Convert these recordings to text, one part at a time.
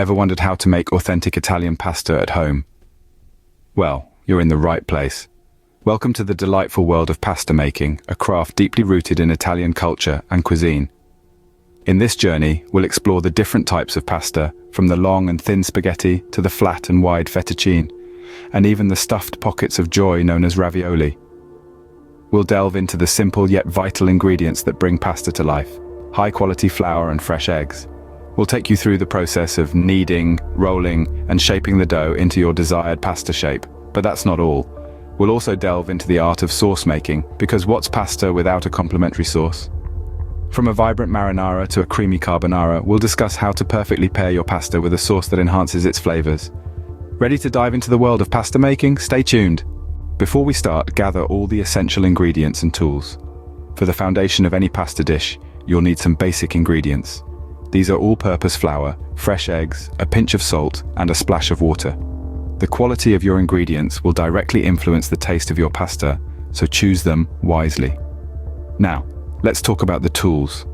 Ever wondered how to make authentic Italian pasta at home? Well, you're in the right place. Welcome to the delightful world of pasta making, a craft deeply rooted in Italian culture and cuisine. In this journey, we'll explore the different types of pasta, from the long and thin spaghetti to the flat and wide fettuccine, and even the stuffed pockets of joy known as ravioli. We'll delve into the simple yet vital ingredients that bring pasta to life: high-quality flour and fresh eggs. We'll take you through the process of kneading, rolling, and shaping the dough into your desired pasta shape. But that's not all. We'll also delve into the art of sauce making, because what's pasta without a complementary sauce? From a vibrant marinara to a creamy carbonara, we'll discuss how to perfectly pair your pasta with a sauce that enhances its flavors. Ready to dive into the world of pasta making? Stay tuned. Before we start, gather all the essential ingredients and tools. For the foundation of any pasta dish, you'll need some basic ingredients. These are all-purpose flour, fresh eggs, a pinch of salt, and a splash of water. The quality of your ingredients will directly influence the taste of your pasta, so choose them wisely. Now, let's talk about the tools.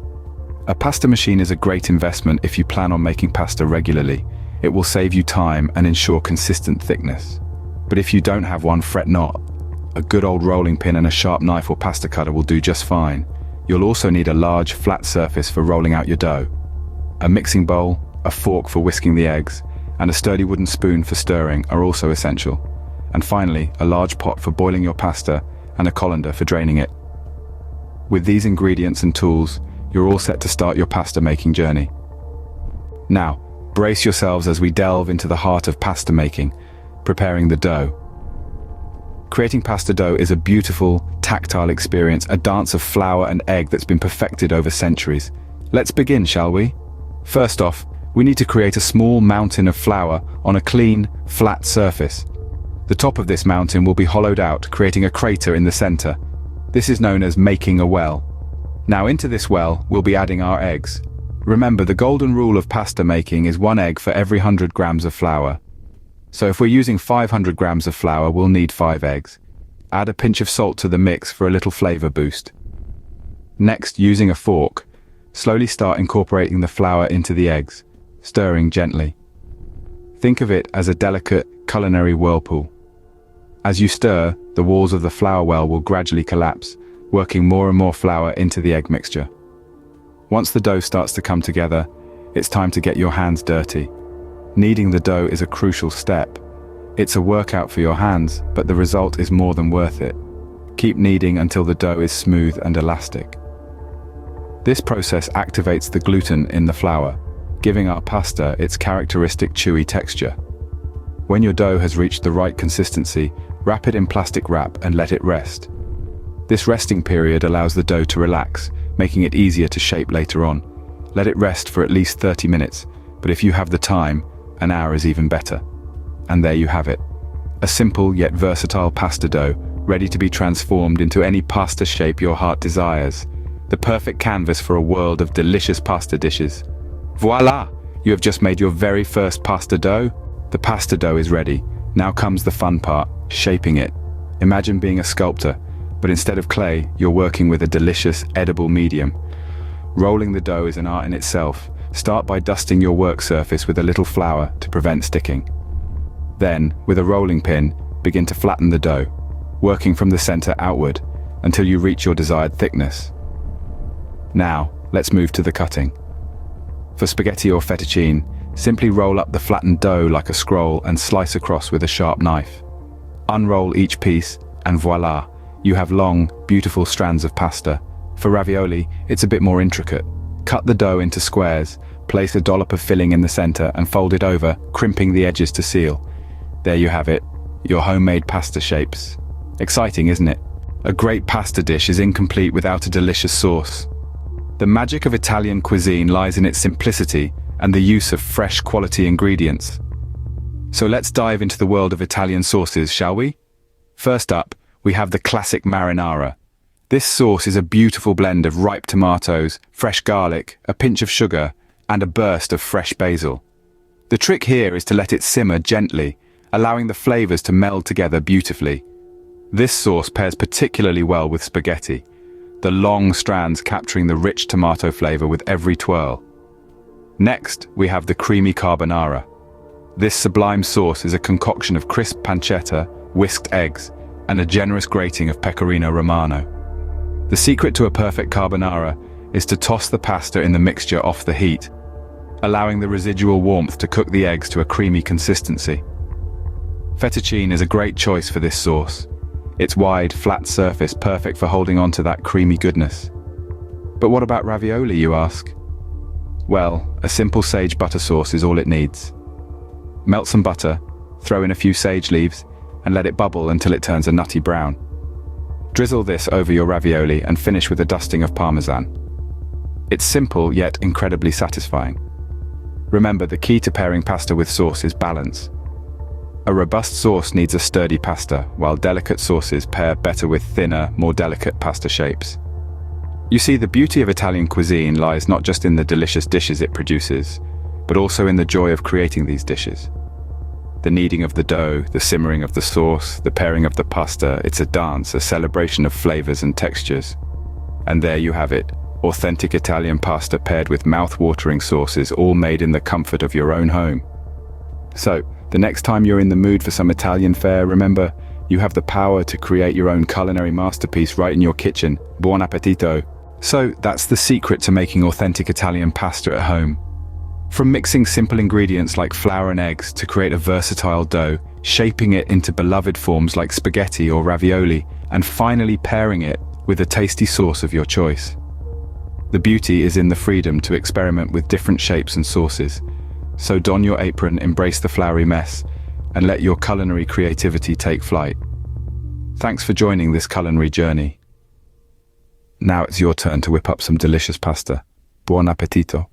A pasta machine is a great investment if you plan on making pasta regularly. It will save you time and ensure consistent thickness. But if you don't have one, fret not. A good old rolling pin and a sharp knife or pasta cutter will do just fine. You'll also need a large, flat surface for rolling out your dough. A mixing bowl, a fork for whisking the eggs, and a sturdy wooden spoon for stirring are also essential. And finally, a large pot for boiling your pasta and a colander for draining it. With these ingredients and tools, you're all set to start your pasta making journey. Now, brace yourselves as we delve into the heart of pasta making, preparing the dough. Creating pasta dough is a beautiful, tactile experience, a dance of flour and egg that's been perfected over centuries. Let's begin, shall we? First off, we need to create a small mountain of flour on a clean, flat surface. The top of this mountain will be hollowed out, creating a crater in the center. This is known as making a well. Now into this well, we'll be adding our eggs. Remember, the golden rule of pasta making is 1 egg for every 100 grams of flour. So if we're using 500 grams of flour, we'll need 5 eggs. Add a pinch of salt to the mix for a little flavor boost. Next, using a fork, slowly start incorporating the flour into the eggs, stirring gently. Think of it as a delicate culinary whirlpool. As you stir, the walls of the flour well will gradually collapse, working more and more flour into the egg mixture. Once the dough starts to come together, it's time to get your hands dirty. Kneading the dough is a crucial step. It's a workout for your hands, but the result is more than worth it. Keep kneading until the dough is smooth and elastic. This process activates the gluten in the flour, giving our pasta its characteristic chewy texture. When your dough has reached the right consistency, wrap it in plastic wrap and let it rest. This resting period allows the dough to relax, making it easier to shape later on. Let it rest for at least 30 minutes, but if you have the time, an hour is even better. And there you have it. A simple yet versatile pasta dough, ready to be transformed into any pasta shape your heart desires. The perfect canvas for a world of delicious pasta dishes. Voila! You have just made your very first pasta dough. The pasta dough is ready. Now comes the fun part, shaping it. Imagine being a sculptor, but instead of clay, you're working with a delicious, edible medium. Rolling the dough is an art in itself. Start by dusting your work surface with a little flour to prevent sticking. Then, with a rolling pin, begin to flatten the dough, working from the center outward until you reach your desired thickness. Now, let's move to the cutting. For spaghetti or fettuccine, simply roll up the flattened dough like a scroll and slice across with a sharp knife. Unroll each piece, and voila, you have long, beautiful strands of pasta. For ravioli, it's a bit more intricate. Cut the dough into squares, place a dollop of filling in the center and fold it over, crimping the edges to seal. There you have it, your homemade pasta shapes. Exciting, isn't it? A great pasta dish is incomplete without a delicious sauce. The magic of Italian cuisine lies in its simplicity and the use of fresh, quality ingredients. So let's dive into the world of Italian sauces, shall we? First up, we have the classic marinara. This sauce is a beautiful blend of ripe tomatoes, fresh garlic, a pinch of sugar, and a burst of fresh basil. The trick here is to let it simmer gently, allowing the flavors to meld together beautifully. This sauce pairs particularly well with spaghetti, the long strands capturing the rich tomato flavor with every twirl. Next, we have the creamy carbonara. This sublime sauce is a concoction of crisp pancetta, whisked eggs, and a generous grating of pecorino romano. The secret to a perfect carbonara is to toss the pasta in the mixture off the heat, allowing the residual warmth to cook the eggs to a creamy consistency. Fettuccine is a great choice for this sauce. Its wide, flat surface perfect for holding on to that creamy goodness. But what about ravioli, you ask? Well, a simple sage butter sauce is all it needs. Melt some butter, throw in a few sage leaves, and let it bubble until it turns a nutty brown. Drizzle this over your ravioli and finish with a dusting of parmesan. It's simple yet incredibly satisfying. Remember, the key to pairing pasta with sauce is balance. A robust sauce needs a sturdy pasta, while delicate sauces pair better with thinner, more delicate pasta shapes. You see, the beauty of Italian cuisine lies not just in the delicious dishes it produces, but also in the joy of creating these dishes. The kneading of the dough, the simmering of the sauce, the pairing of the pasta, it's a dance, a celebration of flavors and textures. And there you have it, authentic Italian pasta paired with mouth-watering sauces, all made in the comfort of your own home. So, the next time you're in the mood for some Italian fare, remember, you have the power to create your own culinary masterpiece right in your kitchen. Buon appetito! So, that's the secret to making authentic Italian pasta at home. From mixing simple ingredients like flour and eggs to create a versatile dough, shaping it into beloved forms like spaghetti or ravioli, and finally pairing it with a tasty sauce of your choice. The beauty is in the freedom to experiment with different shapes and sauces. So don your apron, embrace the floury mess, and let your culinary creativity take flight. Thanks for joining this culinary journey. Now it's your turn to whip up some delicious pasta. Buon appetito!